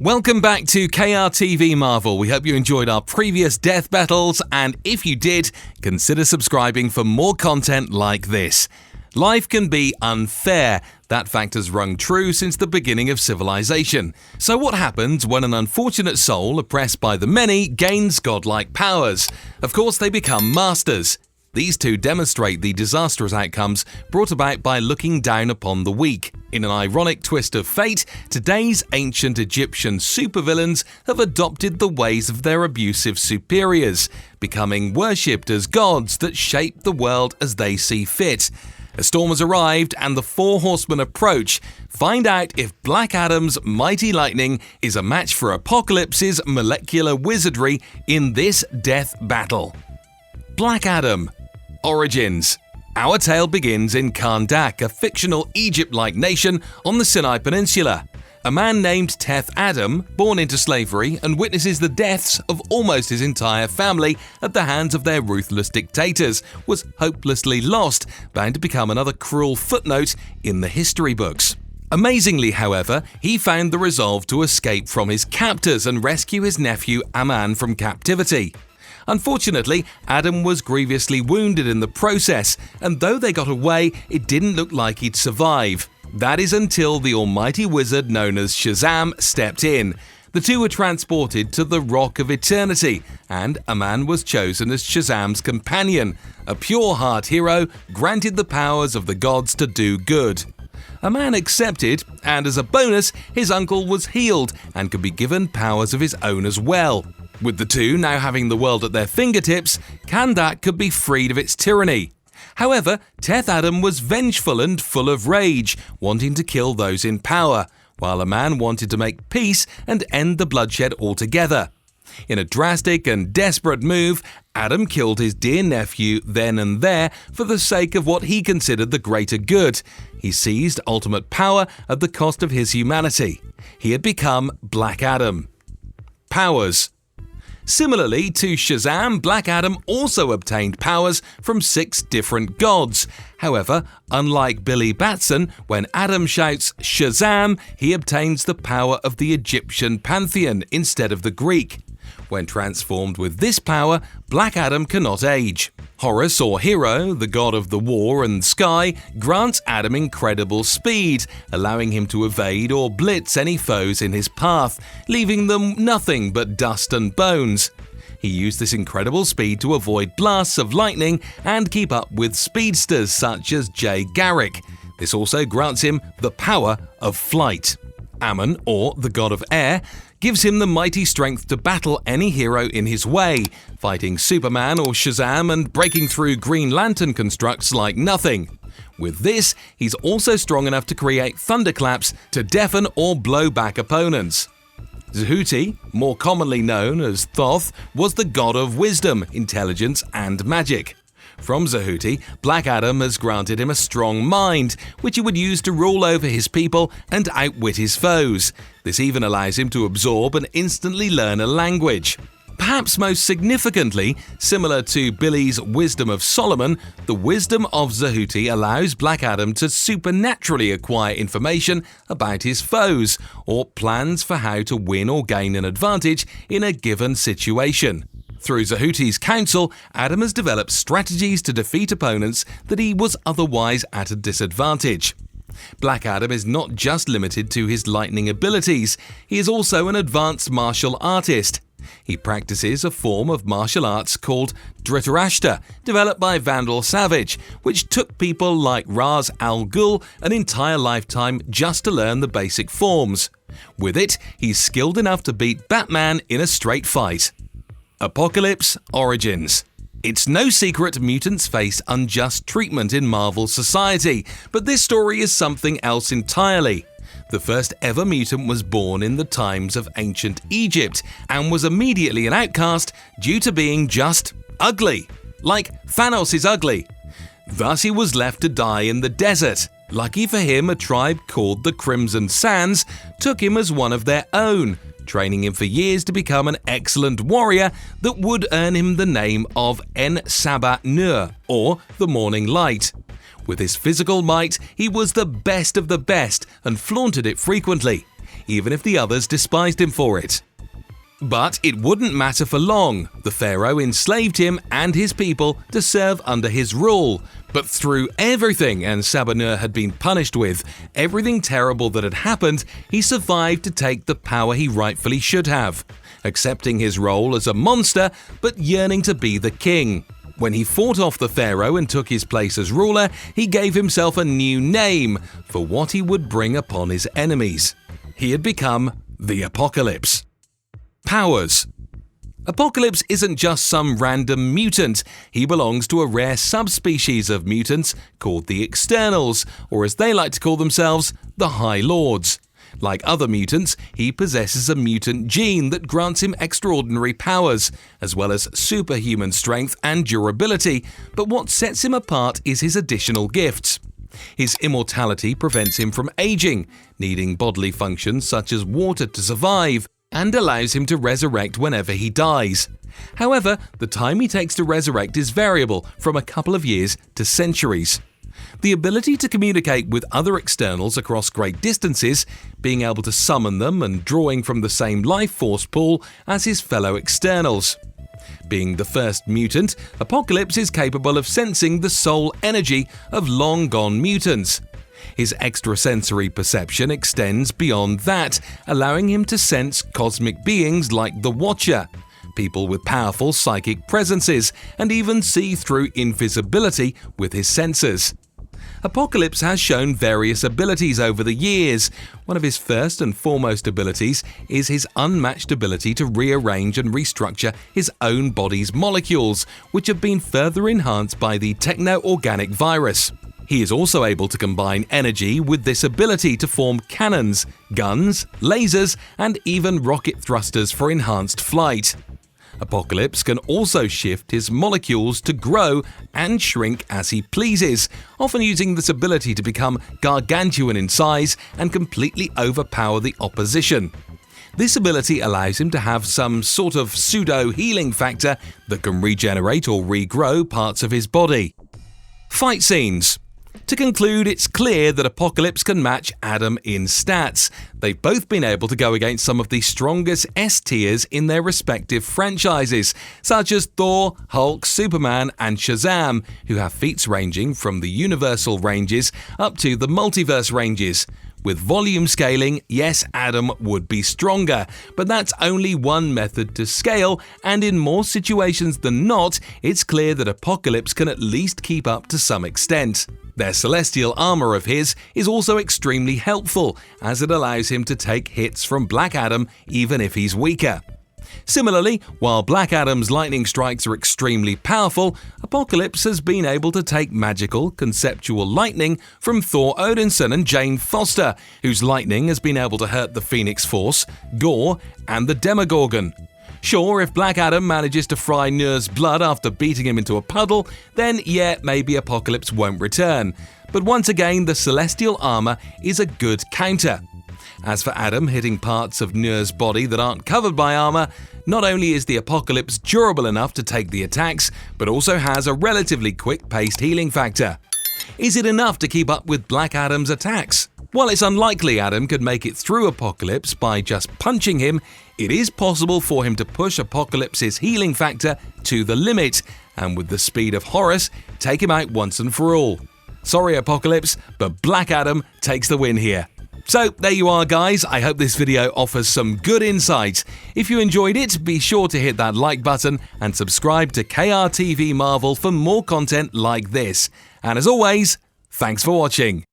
Welcome back to KRTV Marvel. We hope you enjoyed our previous death battles, and if you did, consider subscribing for more content like this. Life can be unfair. That fact has rung true since the beginning of civilization. So what happens when an unfortunate soul, oppressed by the many, gains godlike powers? Of course, they become masters. These two demonstrate the disastrous outcomes brought about by looking down upon the weak. In an ironic twist of fate, today's ancient Egyptian supervillains have adopted the ways of their abusive superiors, becoming worshipped as gods that shape the world as they see fit. A storm has arrived and the four horsemen approach. Find out if Black Adam's mighty lightning is a match for Apocalypse's molecular wizardry in this death battle. Black Adam. Origins. Our tale begins in Karnak, a fictional Egypt-like nation on the Sinai Peninsula. A man named Teth Adam, born into slavery and witnesses the deaths of almost his entire family at the hands of their ruthless dictators, was hopelessly lost, bound to become another cruel footnote in the history books. Amazingly, however, he found the resolve to escape from his captors and rescue his nephew Aman from captivity. Unfortunately, Adam was grievously wounded in the process, and though they got away, it didn't look like he'd survive. That is until the almighty wizard known as Shazam stepped in. The two were transported to the Rock of Eternity, and Aman was chosen as Shazam's companion, a pure heart hero granted the powers of the gods to do good. Aman accepted, and as a bonus, his uncle was healed and could be given powers of his own as well. With the two now having the world at their fingertips, Karnak could be freed of its tyranny. However, Teth Adam was vengeful and full of rage, wanting to kill those in power, while Aman wanted to make peace and end the bloodshed altogether. In a drastic and desperate move, Adam killed his dear nephew then and there for the sake of what he considered the greater good. He seized ultimate power at the cost of his humanity. He had become Black Adam. Powers. Similarly to Shazam, Black Adam also obtained powers from 6 different gods. However, unlike Billy Batson, when Adam shouts Shazam, he obtains the power of the Egyptian pantheon instead of the Greek. When transformed with this power, Black Adam cannot age. Horus, or Hero, the god of the war and sky, grants Adam incredible speed, allowing him to evade or blitz any foes in his path, leaving them nothing but dust and bones. He used this incredible speed to avoid blasts of lightning and keep up with speedsters such as Jay Garrick. This also grants him the power of flight. Ammon, or the god of air, gives him the mighty strength to battle any hero in his way, fighting Superman or Shazam and breaking through Green Lantern constructs like nothing. With this, he's also strong enough to create thunderclaps to deafen or blow back opponents. Zehuti, more commonly known as Thoth, was the god of wisdom, intelligence, and magic. From Zehuti, Black Adam has granted him a strong mind, which he would use to rule over his people and outwit his foes. This even allows him to absorb and instantly learn a language. Perhaps most significantly, similar to Billy's Wisdom of Solomon, the wisdom of Zehuti allows Black Adam to supernaturally acquire information about his foes, or plans for how to win or gain an advantage in a given situation. Through Zehuti's counsel, Adam has developed strategies to defeat opponents that he was otherwise at a disadvantage. Black Adam is not just limited to his lightning abilities, he is also an advanced martial artist. He practices a form of martial arts called Dhritarashtra, developed by Vandal Savage, which took people like Ra's al Ghul an entire lifetime just to learn the basic forms. With it, he's skilled enough to beat Batman in a straight fight. Apocalypse Origins. It's no secret mutants face unjust treatment in Marvel society, but this story is something else entirely. The first ever mutant was born in the times of ancient Egypt and was immediately an outcast due to being just ugly. Like Thanos is ugly. Thus he was left to die in the desert. Lucky for him, a tribe called the Crimson Sands took him as one of their own, training him for years to become an excellent warrior that would earn him the name of En-Sabah Nur, or the Morning Light. With his physical might, he was the best of the best and flaunted it frequently. even if the others despised him for it. But it wouldn't matter for long. The pharaoh enslaved him and his people to serve under his rule. But through everything Sabanur had been punished with, everything terrible that had happened, he survived to take the power he rightfully should have, accepting his role as a monster but yearning to be the king. When he fought off the pharaoh and took his place as ruler, he gave himself a new name for what he would bring upon his enemies. He had become the Apocalypse. Powers. Apocalypse isn't just some random mutant. He belongs to a rare subspecies of mutants called the Externals, or as they like to call themselves, the High Lords. Like other mutants, he possesses a mutant gene that grants him extraordinary powers, as well as superhuman strength and durability, but what sets him apart is his additional gifts. His immortality prevents him from aging, needing bodily functions such as water to survive, and allows him to resurrect whenever he dies. However, the time he takes to resurrect is variable, from a couple of years to centuries. The ability to communicate with other externals across great distances, being able to summon them and drawing from the same life force pool as his fellow externals. Being the first mutant, Apocalypse is capable of sensing the soul energy of long-gone mutants. His extrasensory perception extends beyond that, allowing him to sense cosmic beings like the Watcher, people with powerful psychic presences, and even see through invisibility with his senses. Apocalypse has shown various abilities over the years. One of his first and foremost abilities is his unmatched ability to rearrange and restructure his own body's molecules, which have been further enhanced by the techno-organic virus. He is also able to combine energy with this ability to form cannons, guns, lasers, and even rocket thrusters for enhanced flight. Apocalypse can also shift his molecules to grow and shrink as he pleases, often using this ability to become gargantuan in size and completely overpower the opposition. This ability allows him to have some sort of pseudo-healing factor that can regenerate or regrow parts of his body. Fight scenes. To conclude, it's clear that Apocalypse can match Adam in stats. They've both been able to go against some of the strongest S-tiers in their respective franchises, such as Thor, Hulk, Superman, and Shazam, who have feats ranging from the Universal ranges up to the Multiverse ranges. With volume scaling, yes, Adam would be stronger, but that's only one method to scale, and in more situations than not, it's clear that Apocalypse can at least keep up to some extent. Their celestial armor of his is also extremely helpful, as it allows him to take hits from Black Adam even if he's weaker. Similarly, while Black Adam's lightning strikes are extremely powerful, Apocalypse has been able to take magical, conceptual lightning from Thor Odinson and Jane Foster, whose lightning has been able to hurt the Phoenix Force, Gore, and the Demogorgon. Sure, if Black Adam manages to fry Nur's blood after beating him into a puddle, then yeah, maybe Apocalypse won't return. But once again, the celestial armor is a good counter. As for Adam hitting parts of Nur's body that aren't covered by armor, not only is the Apocalypse durable enough to take the attacks, but also has a relatively quick-paced healing factor. Is it enough to keep up with Black Adam's attacks? While it's unlikely Adam could make it through Apocalypse by just punching him, it is possible for him to push Apocalypse's healing factor to the limit, and with the speed of Horus, take him out once and for all. Sorry Apocalypse, but Black Adam takes the win here. So there you are guys, I hope this video offers some good insight. If you enjoyed it, be sure to hit that like button and subscribe to KRTV Marvel for more content like this. And as always, thanks for watching.